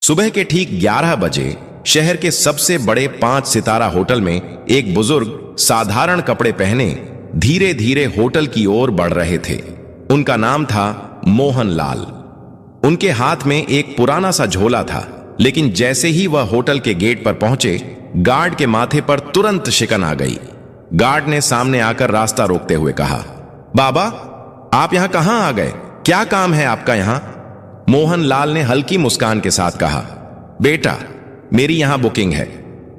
सुबह के ठीक 11 बजे शहर के सबसे बड़े 5 सितारा होटल में एक बुजुर्ग साधारण कपड़े पहने धीरे धीरे होटल की ओर बढ़ रहे थे। उनका नाम था मोहन लाल। उनके हाथ में एक पुराना सा झोला था, लेकिन जैसे ही वह होटल के गेट पर पहुंचे, गार्ड के माथे पर तुरंत शिकन आ गई। गार्ड ने सामने आकर रास्ता रोकते हुए कहा, बाबा, आप यहां कहां आ गए? क्या काम है आपका यहां? मोहन लाल ने हल्की मुस्कान के साथ कहा, बेटा, मेरी यहां बुकिंग है,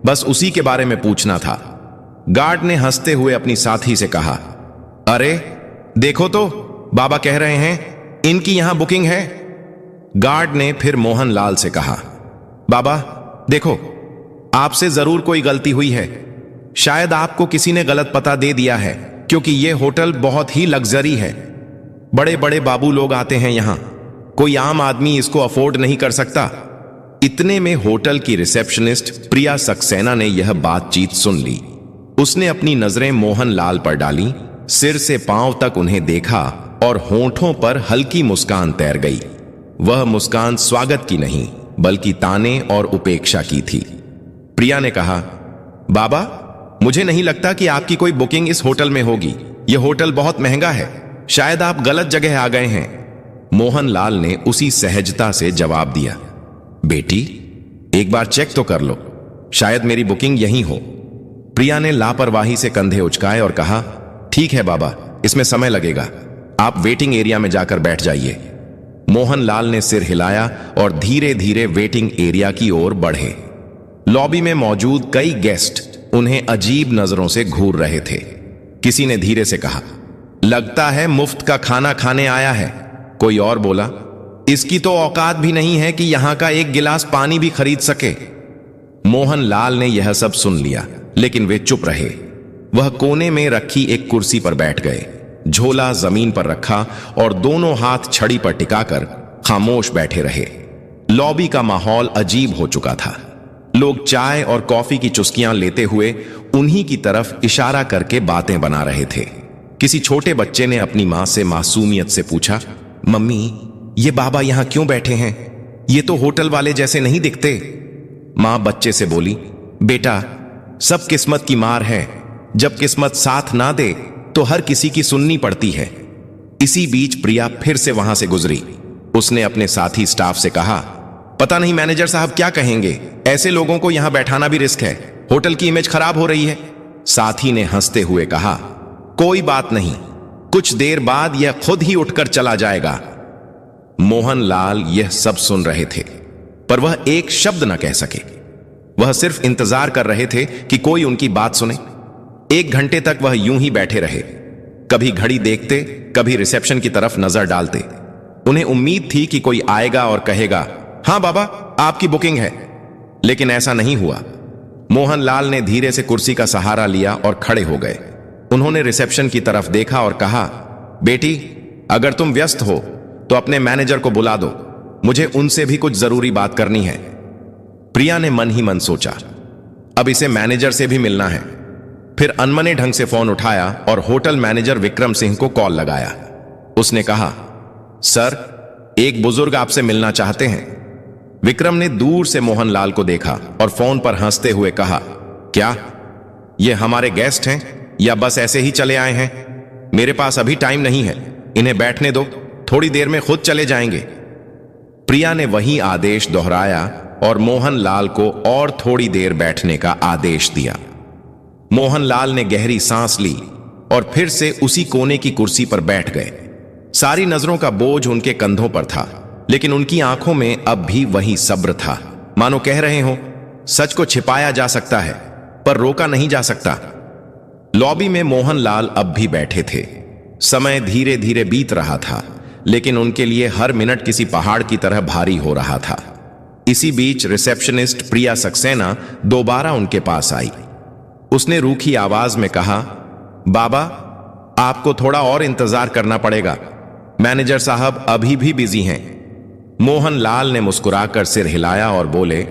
बस उसी के बारे में पूछना था। गार्ड ने हंसते हुए अपनी साथी से कहा, अरे देखो तो, बाबा कह रहे हैं इनकी यहां बुकिंग है। गार्ड ने फिर मोहन लाल से कहा, बाबा देखो, आपसे जरूर कोई गलती हुई है। शायद आपको किसी ने गलत पता दे दिया है, क्योंकि यह होटल बहुत ही लग्जरी है। बड़े बड़े बाबू लोग आते हैं यहां, कोई आम आदमी इसको अफोर्ड नहीं कर सकता। इतने में होटल की रिसेप्शनिस्ट प्रिया सक्सेना ने यह बातचीत सुन ली। उसने अपनी नजरें मोहन लाल पर डाली, सिर से पांव तक उन्हें देखा और होंठों पर हल्की मुस्कान तैर गई। वह मुस्कान स्वागत की नहीं, बल्कि ताने और उपेक्षा की थी। प्रिया ने कहा, बाबा, मुझे नहीं लगता कि आपकी कोई बुकिंग इस होटल में होगी। यह होटल बहुत महंगा है, शायद आप गलत जगह आ गए हैं। मोहन लाल ने उसी सहजता से जवाब दिया, बेटी, एक बार चेक तो कर लो, शायद मेरी बुकिंग यहीं हो। प्रिया ने लापरवाही से कंधे उचकाए और कहा, ठीक है बाबा, इसमें समय लगेगा, आप वेटिंग एरिया में जाकर बैठ जाइए। मोहन लाल ने सिर हिलाया और धीरे धीरे वेटिंग एरिया की ओर बढ़े। लॉबी में मौजूद कई गेस्ट उन्हें अजीब नजरों से घूर रहे थे। किसी ने धीरे से कहा, लगता है मुफ्त का खाना खाने आया है। कोई और बोला, इसकी तो औकात भी नहीं है कि यहां का एक गिलास पानी भी खरीद सके। मोहन लाल ने यह सब सुन लिया, लेकिन वे चुप रहे। वह कोने में रखी एक कुर्सी पर बैठ गए, झोला जमीन पर रखा और दोनों हाथ छड़ी पर टिकाकर खामोश बैठे रहे। लॉबी का माहौल अजीब हो चुका था। लोग चाय और कॉफी की चुस्कियां लेते हुए उन्हीं की तरफ इशारा करके बातें बना रहे थे। किसी छोटे बच्चे ने अपनी मां से मासूमियत से पूछा, मम्मी, ये बाबा यहां क्यों बैठे हैं? ये तो होटल वाले जैसे नहीं दिखते। मां बच्चे से बोली, बेटा, सब किस्मत की मार है। जब किस्मत साथ ना दे तो हर किसी की सुननी पड़ती है। इसी बीच प्रिया फिर से वहां से गुजरी। उसने अपने साथी स्टाफ से कहा, पता नहीं मैनेजर साहब क्या कहेंगे, ऐसे लोगों को यहां बैठाना भी रिस्क है, होटल की इमेज खराब हो रही है। साथी ने हंसते हुए कहा, कोई बात नहीं, कुछ देर बाद यह खुद ही उठकर चला जाएगा। मोहन लाल यह सब सुन रहे थे, पर वह एक शब्द न कह सके। वह सिर्फ इंतजार कर रहे थे कि कोई उनकी बात सुने। 1 घंटे तक वह यूं ही बैठे रहे, कभी घड़ी देखते, कभी रिसेप्शन की तरफ नजर डालते। उन्हें उम्मीद थी कि कोई आएगा और कहेगा, हां बाबा, आपकी बुकिंग है, लेकिन ऐसा नहीं हुआ। मोहन लाल ने धीरे से कुर्सी का सहारा लिया और खड़े हो गए। उन्होंने रिसेप्शन की तरफ देखा और कहा, बेटी, अगर तुम व्यस्त हो तो अपने मैनेजर को बुला दो, मुझे उनसे भी कुछ जरूरी बात करनी है। प्रिया ने मन ही मन सोचा, अब इसे मैनेजर से भी मिलना है। फिर अनमने ढंग से फोन उठाया और होटल मैनेजर विक्रम सिंह को कॉल लगाया। उसने कहा, सर, एक बुजुर्ग आपसे मिलना चाहते हैं। विक्रम ने दूर से मोहन लाल को देखा और फोन पर हंसते हुए कहा, क्या ये हमारे गेस्ट हैं या बस ऐसे ही चले आए हैं? मेरे पास अभी टाइम नहीं है, इन्हें बैठने दो, थोड़ी देर में खुद चले जाएंगे। प्रिया ने वही आदेश दोहराया और मोहन लाल को और थोड़ी देर बैठने का आदेश दिया। मोहन लाल ने गहरी सांस ली और फिर से उसी कोने की कुर्सी पर बैठ गए। सारी नजरों का बोझ उनके कंधों पर था, लेकिन उनकी आंखों में अब भी वही सब्र था। मानो कह रहे हो, सच को छिपाया जा सकता है पर रोका नहीं जा सकता। लॉबी में मोहन लाल अब भी बैठे थे। समय धीरे धीरे बीत रहा था, लेकिन उनके लिए हर मिनट किसी पहाड़ की तरह भारी हो रहा था। इसी बीच रिसेप्शनिस्ट प्रिया सक्सेना दोबारा उनके पास आई। उसने रूखी आवाज में कहा, बाबा, आपको थोड़ा और इंतजार करना पड़ेगा, मैनेजर साहब अभी भी बिजी हैं। मोहन लाल ने मुस्कुराकर सिर हिलाया और बोले,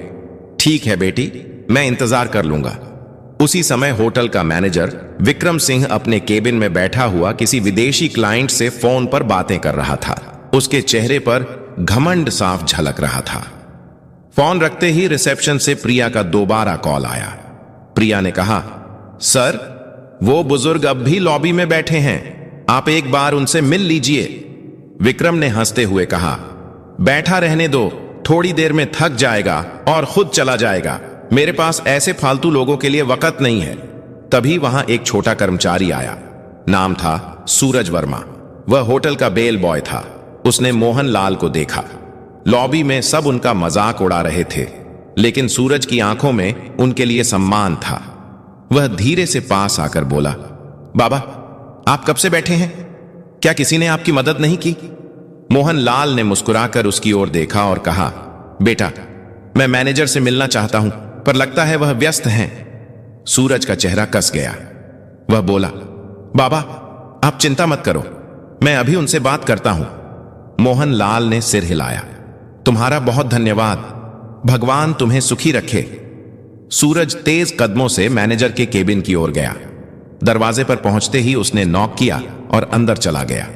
ठीक है बेटी, मैं इंतजार कर लूंगा। उसी समय होटल का मैनेजर विक्रम सिंह अपने केबिन में बैठा हुआ किसी विदेशी क्लाइंट से फोन पर बातें कर रहा था। उसके चेहरे पर घमंड साफ झलक रहा था। फोन रखते ही रिसेप्शन से प्रिया का दोबारा कॉल आया। प्रिया ने कहा, सर, वो बुजुर्ग अब भी लॉबी में बैठे हैं, आप एक बार उनसे मिल लीजिए। विक्रम ने हंसते हुए कहा, बैठा रहने दो, थोड़ी देर में थक जाएगा और खुद चला जाएगा। मेरे पास ऐसे फालतू लोगों के लिए वक्त नहीं है। तभी वहां एक छोटा कर्मचारी आया। नाम था सूरज वर्मा। वह होटल का बेल बॉय था। उसने मोहन लाल को देखा। लॉबी में सब उनका मजाक उड़ा रहे थे, लेकिन सूरज की आंखों में उनके लिए सम्मान था। वह धीरे से पास आकर बोला, बाबा, आप कब से बैठे हैं? क्या किसी ने आपकी मदद नहीं की? मोहन लाल ने मुस्कुराकर उसकी ओर देखा और कहा, बेटा, मैं मैनेजर से मिलना चाहता हूं, पर लगता है वह व्यस्त हैं। सूरज का चेहरा कस गया। वह बोला, बाबा, आप चिंता मत करो, मैं अभी उनसे बात करता हूं। मोहन लाल ने सिर हिलाया। तुम्हारा बहुत धन्यवाद, भगवान तुम्हें सुखी रखे। सूरज तेज कदमों से मैनेजर के केबिन की ओर गया। दरवाजे पर पहुंचते ही उसने नॉक किया और अंदर चला गया।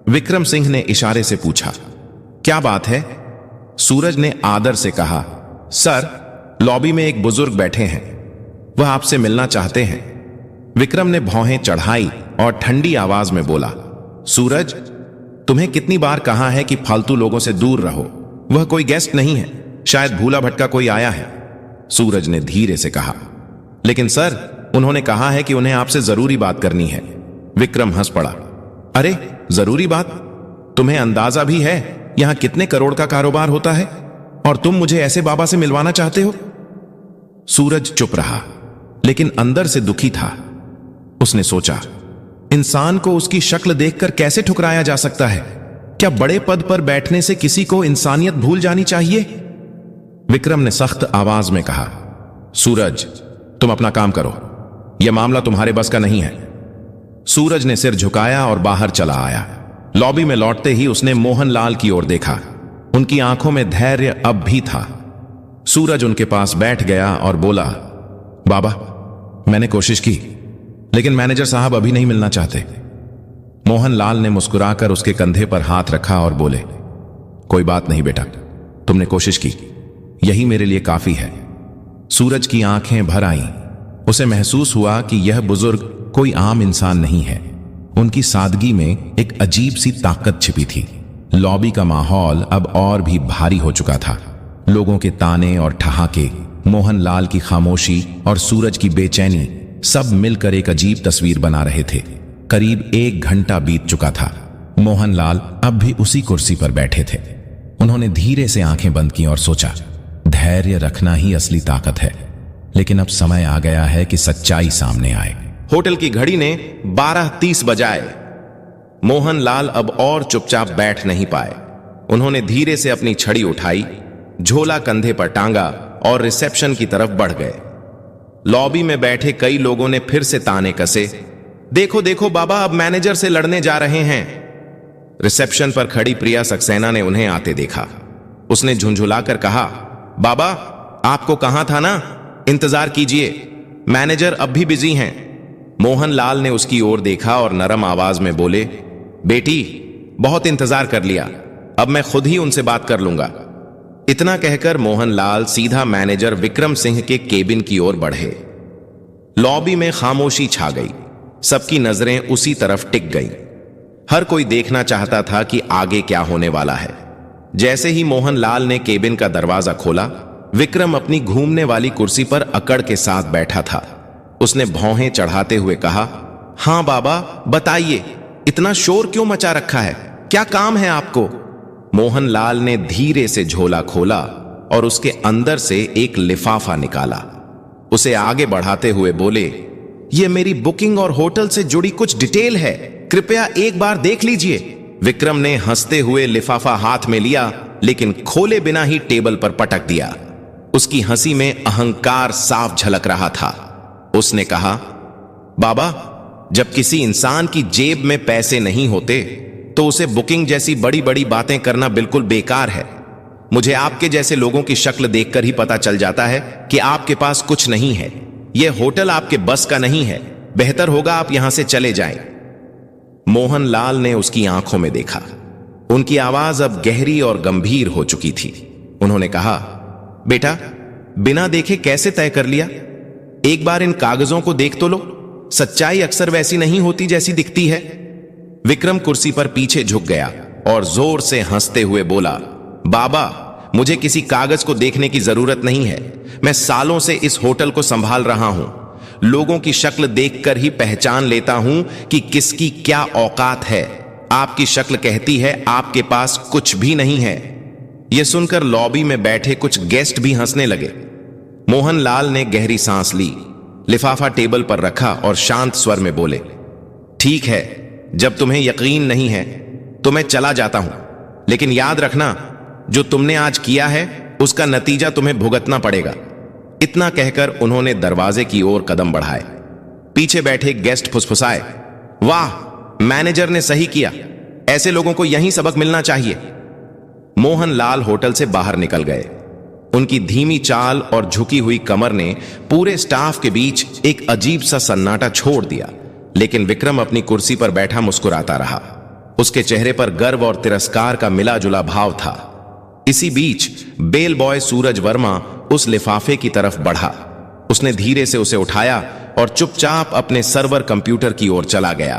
विक्रम सिंह ने इशारे से पूछा, क्या बात है? सूरज ने आदर से कहा, सर, लॉबी में एक बुजुर्ग बैठे हैं, वह आपसे मिलना चाहते हैं। विक्रम ने भौहें चढ़ाई और ठंडी आवाज में बोला, सूरज, तुम्हें कितनी बार कहा है कि फालतू लोगों से दूर रहो। वह कोई गेस्ट नहीं है, शायद भूला भटका कोई आया है। सूरज ने धीरे से कहा, लेकिन सर, उन्होंने कहा है कि उन्हें आपसे जरूरी बात करनी है। विक्रम हंस पड़ा। अरे, जरूरी बात? तुम्हें अंदाजा भी है यहां कितने करोड़ का कारोबार होता है, और तुम मुझे ऐसे बाबा से मिलवाना चाहते हो? सूरज चुप रहा, लेकिन अंदर से दुखी था। उसने सोचा, इंसान को उसकी शक्ल देखकर कैसे ठुकराया जा सकता है? क्या बड़े पद पर बैठने से किसी को इंसानियत भूल जानी चाहिए? विक्रम ने सख्त आवाज में कहा, सूरज, तुम अपना काम करो, यह मामला तुम्हारे बस का नहीं है। सूरज ने सिर झुकाया और बाहर चला आया। लॉबी में लौटते ही उसने मोहन लाल की ओर देखा। उनकी आंखों में धैर्य अब भी था। सूरज उनके पास बैठ गया और बोला, बाबा, मैंने कोशिश की, लेकिन मैनेजर साहब अभी नहीं मिलना चाहते। मोहन लाल ने मुस्कुराकर उसके कंधे पर हाथ रखा और बोले, कोई बात नहीं बेटा, तुमने कोशिश की, यही मेरे लिए काफी है। सूरज की आंखें भर आईं। उसे महसूस हुआ कि यह बुजुर्ग कोई आम इंसान नहीं है। उनकी सादगी में एक अजीब सी ताकत छिपी थी। लॉबी का माहौल अब और भी भारी हो चुका था। लोगों के ताने और ठहाके, मोहन लाल की खामोशी और सूरज की बेचैनी सब मिलकर एक अजीब तस्वीर बना रहे थे। करीब 1 घंटा बीत चुका था। मोहन लाल अब भी उसी कुर्सी पर बैठे थे। उन्होंने धीरे से आंखें बंद की और सोचा, धैर्य रखना ही असली ताकत है। लेकिन अब समय आ गया है कि सच्चाई सामने आए। होटल की घड़ी ने 12:30 बजाए। मोहन लाल अब और चुपचाप बैठ नहीं पाए। उन्होंने धीरे से अपनी छड़ी उठाई, झोला कंधे पर टांगा और रिसेप्शन की तरफ बढ़ गए। लॉबी में बैठे कई लोगों ने फिर से ताने कसे, देखो देखो बाबा, अब मैनेजर से लड़ने जा रहे हैं। रिसेप्शन पर खड़ी प्रिया सक्सेना ने उन्हें आते देखा। उसने झुंझुलाकर कहा, बाबा, आपको कहा था ना, इंतजार कीजिए, मैनेजर अब भी बिजी हैं। मोहन लाल ने उसकी ओर देखा और नरम आवाज में बोले, बेटी, बहुत इंतजार कर लिया, अब मैं खुद ही उनसे बात कर लूंगा। इतना कहकर मोहन लाल सीधा मैनेजर विक्रम सिंह के केबिन की ओर बढ़े। लॉबी में खामोशी छा गई। सबकी नजरें उसी तरफ टिक गईं। हर कोई देखना चाहता था कि आगे क्या होने वाला है। जैसे ही मोहन लाल ने केबिन का दरवाजा खोला, विक्रम अपनी घूमने वाली कुर्सी पर अकड़ के साथ बैठा था। उसने भौहें चढ़ाते हुए कहा, हां बाबा, बताइए, इतना शोर क्यों मचा रखा है? क्या काम है आपको? मोहन लाल ने धीरे से झोला खोला और उसके अंदर से एक लिफाफा निकाला। उसे आगे बढ़ाते हुए बोले, यह मेरी बुकिंग और होटल से जुड़ी कुछ डिटेल है, कृपया एक बार देख लीजिए। विक्रम ने हंसते हुए लिफाफा हाथ में लिया, लेकिन खोले बिना ही टेबल पर पटक दिया। उसकी हंसी में अहंकार साफ झलक रहा था। उसने कहा, बाबा, जब किसी इंसान की जेब में पैसे नहीं होते तो उसे बुकिंग जैसी बड़ी बड़ी बातें करना बिल्कुल बेकार है। मुझे आपके जैसे लोगों की शक्ल देखकर ही पता चल जाता है कि आपके पास कुछ नहीं है। यह होटल आपके बस का नहीं है। बेहतर होगा आप यहां से चले जाएं। मोहन लाल ने उसकी आंखों में देखा। उनकी आवाज अब गहरी और गंभीर हो चुकी थी। उन्होंने कहा, बेटा, बिना देखे कैसे तय कर लिया? एक बार इन कागजों को देख तो लो। सच्चाई अक्सर वैसी नहीं होती जैसी दिखती है। विक्रम कुर्सी पर पीछे झुक गया और जोर से हंसते हुए बोला, बाबा, मुझे किसी कागज को देखने की जरूरत नहीं है। मैं सालों से इस होटल को संभाल रहा हूं। लोगों की शक्ल देखकर ही पहचान लेता हूं कि किसकी क्या औकात है। आपकी शक्ल कहती है आपके पास कुछ भी नहीं है। यह सुनकर लॉबी में बैठे कुछ गेस्ट भी हंसने लगे। मोहनलाल ने गहरी सांस ली, लिफाफा टेबल पर रखा और शांत स्वर में बोले, ठीक है, जब तुम्हें यकीन नहीं है तो मैं चला जाता हूं, लेकिन याद रखना, जो तुमने आज किया है उसका नतीजा तुम्हें भुगतना पड़ेगा। इतना कहकर उन्होंने दरवाजे की ओर कदम बढ़ाए। पीछे बैठे गेस्ट फुसफुसाए, वाह, मैनेजर ने सही किया, ऐसे लोगों को यही सबक मिलना चाहिए। मोहनलाल होटल से बाहर निकल गए। उनकी धीमी चाल और झुकी हुई कमर ने पूरे स्टाफ के बीच एक अजीब सा सन्नाटा छोड़ दिया, लेकिन विक्रम अपनी कुर्सी पर बैठा मुस्कुराता रहा। उसके चेहरे पर गर्व और तिरस्कार का मिला जुला भाव था। इसी बीच बेल बॉय सूरज वर्मा उस लिफाफे की तरफ बढ़ा। उसने धीरे से उसे उठाया और चुपचाप अपने सर्वर कंप्यूटर की ओर चला गया।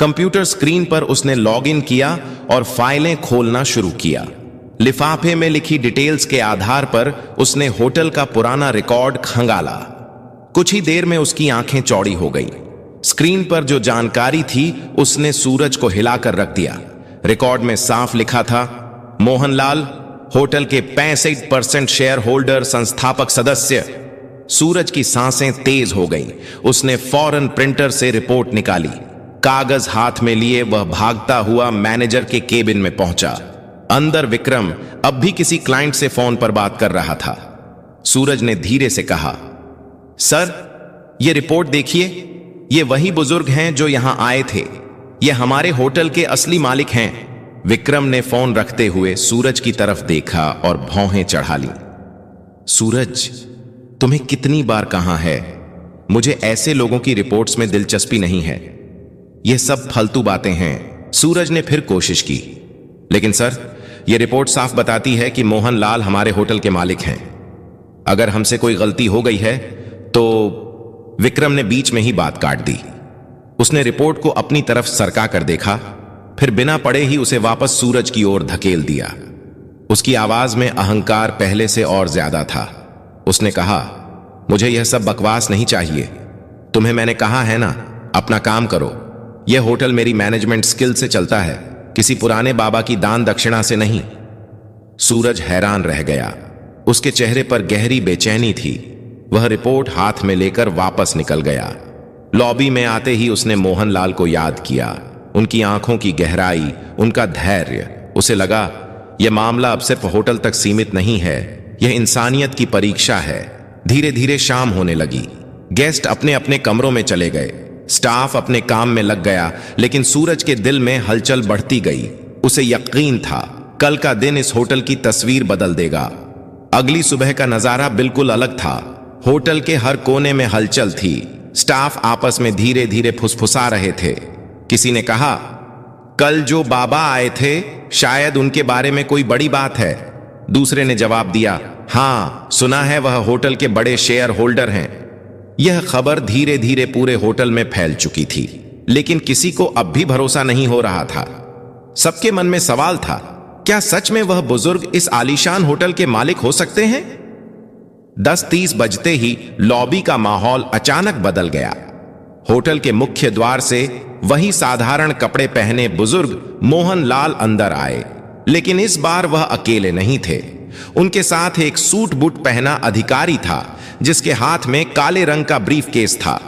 कंप्यूटर स्क्रीन पर उसने लॉगिन किया और फाइलें खोलना शुरू किया। लिफाफे में लिखी डिटेल्स के आधार पर उसने होटल का पुराना रिकॉर्ड खंगाला। कुछ ही देर में उसकी आंखें चौड़ी हो गई। स्क्रीन पर जो जानकारी थी उसने सूरज को हिलाकर रख दिया। रिकॉर्ड में साफ लिखा था, मोहनलाल, होटल के 65% शेयर होल्डर, संस्थापक सदस्य। सूरज की सांसें तेज हो गईं। उसने फौरन प्रिंटर से रिपोर्ट निकाली। कागज हाथ में लिए वह भागता हुआ मैनेजर के केबिन में पहुंचा। अंदर विक्रम अब भी किसी क्लाइंट से फोन पर बात कर रहा था। सूरज ने धीरे से कहा, सर, ये रिपोर्ट देखिए, ये वही बुजुर्ग हैं जो यहां आए थे। ये हमारे होटल के असली मालिक हैं। विक्रम ने फोन रखते हुए सूरज की तरफ देखा और भौहें चढ़ा ली। सूरज, तुम्हें कितनी बार कहा है, मुझे ऐसे लोगों की रिपोर्ट्स में दिलचस्पी नहीं है। ये सब फालतू बातें हैं। सूरज ने फिर कोशिश की, लेकिन सर, यह रिपोर्ट साफ बताती है कि मोहनलाल हमारे होटल के मालिक हैं। अगर हमसे कोई गलती हो गई है तो। विक्रम ने बीच में ही बात काट दी। उसने रिपोर्ट को अपनी तरफ सरका कर देखा, फिर बिना पढ़े ही उसे वापस सूरज की ओर धकेल दिया। उसकी आवाज में अहंकार पहले से और ज्यादा था। उसने कहा, मुझे यह सब बकवास नहीं चाहिए। तुम्हें मैंने कहा है ना, अपना काम करो। यह होटल मेरी मैनेजमेंट स्किल से चलता है, किसी पुराने बाबा की दान दक्षिणा से नहीं। सूरज हैरान रह गया। उसके चेहरे पर गहरी बेचैनी थी। वह रिपोर्ट हाथ में लेकर वापस निकल गया। लॉबी में आते ही उसने मोहनलाल को याद किया। उनकी आंखों की गहराई, उनका धैर्य। उसे लगा, यह मामला अब सिर्फ होटल तक सीमित नहीं है, यह इंसानियत की परीक्षा है। धीरे धीरे शाम होने लगी। गेस्ट अपने अपने कमरों में चले गए। स्टाफ अपने काम में लग गया, लेकिन सूरज के दिल में हलचल बढ़ती गई। उसे यकीन था, कल का दिन इस होटल की तस्वीर बदल देगा। अगली सुबह का नजारा बिल्कुल अलग था। होटल के हर कोने में हलचल थी। स्टाफ आपस में धीरे धीरे फुसफुसा रहे थे। किसी ने कहा, कल जो बाबा आए थे, शायद उनके बारे में कोई बड़ी बात है। दूसरे ने जवाब दिया, हां, सुना है वह होटल के बड़े शेयर होल्डर हैं। यह खबर धीरे धीरे पूरे होटल में फैल चुकी थी, लेकिन किसी को अब भी भरोसा नहीं हो रहा था। सबके मन में सवाल था, क्या सच में वह बुजुर्ग इस आलीशान होटल के मालिक हो सकते हैं? 10:30 बजते ही लॉबी का माहौल अचानक बदल गया। होटल के मुख्य द्वार से वही साधारण कपड़े पहने बुजुर्ग मोहनलाल अंदर आए, लेकिन इस बार वह अकेले नहीं थे। उनके साथ एक सूट बूट पहना अधिकारी था, जिसके हाथ में काले रंग का ब्रीफकेस था।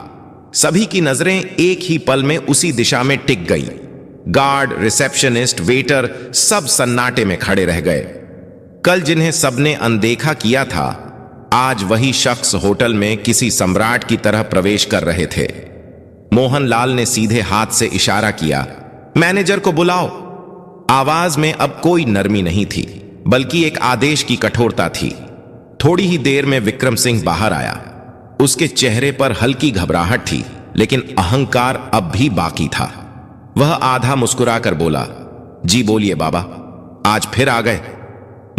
सभी की नजरें एक ही पल में उसी दिशा में टिक गई। गार्ड, रिसेप्शनिस्ट, वेटर सब सन्नाटे में खड़े रह गए। कल जिन्हें सबने अनदेखा किया था, आज वही शख्स होटल में किसी सम्राट की तरह प्रवेश कर रहे थे। मोहनलाल ने सीधे हाथ से इशारा किया, मैनेजर को बुलाओ। आवाज में अब कोई नरमी नहीं थी, बल्कि एक आदेश की कठोरता थी। थोड़ी ही देर में विक्रम सिंह बाहर आया। उसके चेहरे पर हल्की घबराहट थी, लेकिन अहंकार अब भी बाकी था। वह आधा मुस्कुराकर बोला, जी बोलिए बाबा, आज फिर आ गए।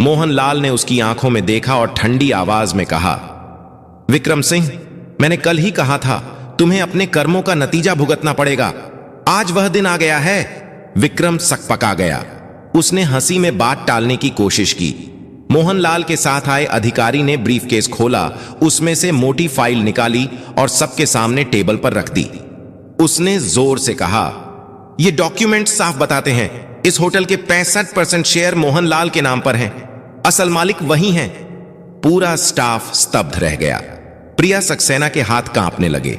मोहनलाल ने उसकी आंखों में देखा और ठंडी आवाज में कहा, विक्रम सिंह, मैंने कल ही कहा था तुम्हें अपने कर्मों का नतीजा भुगतना पड़ेगा। आज वह दिन आ गया है। विक्रम सकपका गया। उसने हंसी में बात टालने की कोशिश की। मोहनलाल के साथ आए अधिकारी ने ब्रीफकेस खोला, उसमें से मोटी फाइल निकाली और सबके सामने टेबल पर रख दी। उसने जोर से कहा, ये डॉक्यूमेंट साफ बताते हैं इस होटल के 65% शेयर मोहनलाल के नाम पर हैं। असल मालिक वही हैं। पूरा स्टाफ स्तब्ध रह गया। प्रिया सक्सेना के हाथ कांपने लगे।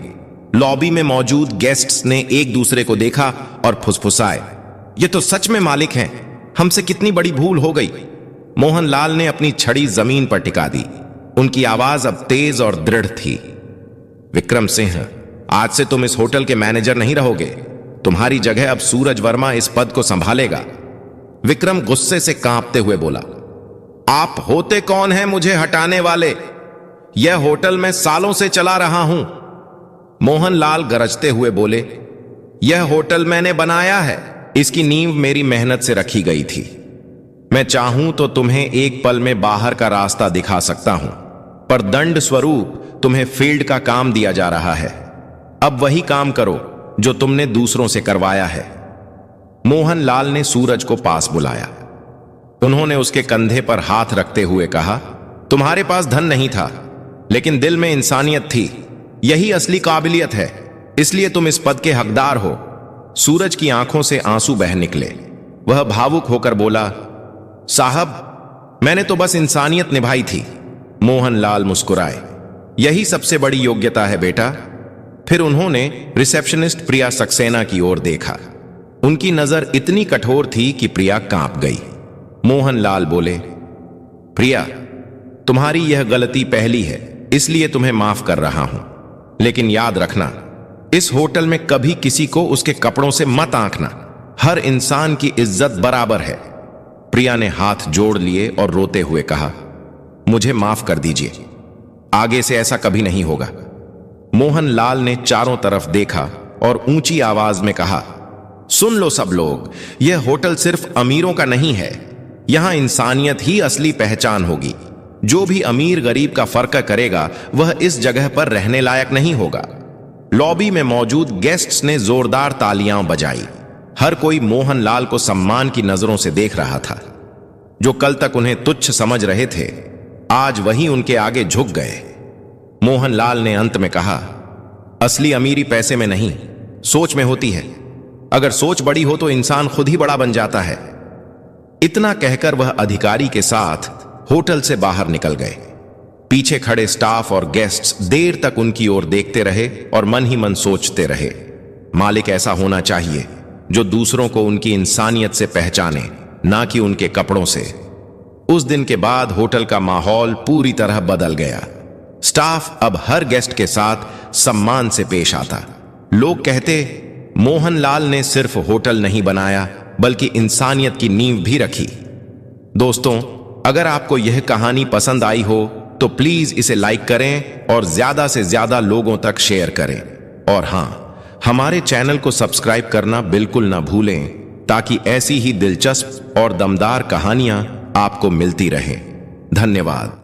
लॉबी में मौजूद गेस्ट्स ने एक दूसरे को देखा और फुसफुसाए, ये तो सच में मालिक हैं। हमसे कितनी बड़ी भूल हो गई। मोहनलाल ने अपनी छड़ी जमीन पर टिका दी। उनकी आवाज अब तेज और दृढ़ थी। विक्रम सिंह, आज से तुम इस होटल के मैनेजर नहीं रहोगे। तुम्हारी जगह अब सूरज वर्मा इस पद को संभालेगा। विक्रम गुस्से से कांपते हुए बोला, आप होते कौन हैं मुझे हटाने वाले? यह होटल मैं सालों से चला रहा हूं। मोहनलाल गरजते हुए बोले, यह होटल मैंने बनाया है। इसकी नींव मेरी मेहनत से रखी गई थी। मैं चाहूं तो तुम्हें एक पल में बाहर का रास्ता दिखा सकता हूं, पर दंड स्वरूप तुम्हें फील्ड का काम दिया जा रहा है। अब वही काम करो जो तुमने दूसरों से करवाया है। मोहनलाल ने सूरज को पास बुलाया। उन्होंने उसके कंधे पर हाथ रखते हुए कहा, तुम्हारे पास धन नहीं था, लेकिन दिल में इंसानियत थी। यही असली काबिलियत है, इसलिए तुम इस पद के हकदार हो। सूरज की आंखों से आंसू बह निकले। वह भावुक होकर बोला, साहब, मैंने तो बस इंसानियत निभाई थी। मोहनलाल मुस्कुराए, यही सबसे बड़ी योग्यता है बेटा। फिर उन्होंने रिसेप्शनिस्ट प्रिया सक्सेना की ओर देखा। उनकी नजर इतनी कठोर थी कि प्रिया कांप गई। मोहनलाल बोले, प्रिया, तुम्हारी यह गलती पहली है, इसलिए तुम्हें माफ कर रहा हूं। लेकिन याद रखना, इस होटल में कभी किसी को उसके कपड़ों से मत आंकना। हर इंसान की इज्जत बराबर है। प्रिया ने हाथ जोड़ लिए और रोते हुए कहा, मुझे माफ कर दीजिए, आगे से ऐसा कभी नहीं होगा। मोहनलाल ने चारों तरफ देखा और ऊंची आवाज में कहा, सुन लो सब लोग, यह होटल सिर्फ अमीरों का नहीं है। यहां इंसानियत ही असली पहचान होगी। जो भी अमीर गरीब का फर्क करेगा वह इस जगह पर रहने लायक नहीं होगा। लॉबी में मौजूद गेस्ट्स ने जोरदार तालियां बजाई। हर कोई मोहनलाल को सम्मान की नजरों से देख रहा था। जो कल तक उन्हें तुच्छ समझ रहे थे, आज वही उनके आगे झुक गए। मोहनलाल ने अंत में कहा, असली अमीरी पैसे में नहीं, सोच में होती है। अगर सोच बड़ी हो तो इंसान खुद ही बड़ा बन जाता है। इतना कहकर वह अधिकारी के साथ होटल से बाहर निकल गए। पीछे खड़े स्टाफ और गेस्ट्स देर तक उनकी ओर देखते रहे और मन ही मन सोचते रहे, मालिक ऐसा होना चाहिए जो दूसरों को उनकी इंसानियत से पहचाने, ना कि उनके कपड़ों से। उस दिन के बाद होटल का माहौल पूरी तरह बदल गया। स्टाफ अब हर गेस्ट के साथ सम्मान से पेश आता। लोग कहते, मोहनलाल ने सिर्फ होटल नहीं बनाया बल्कि इंसानियत की नींव भी रखी। दोस्तों, अगर आपको यह कहानी पसंद आई हो तो प्लीज इसे लाइक करें और ज्यादा से ज्यादा लोगों तक शेयर करें। और हां, हमारे चैनल को सब्सक्राइब करना बिल्कुल ना भूलें, ताकि ऐसी ही दिलचस्प और दमदार कहानियां आपको मिलती रहें। धन्यवाद।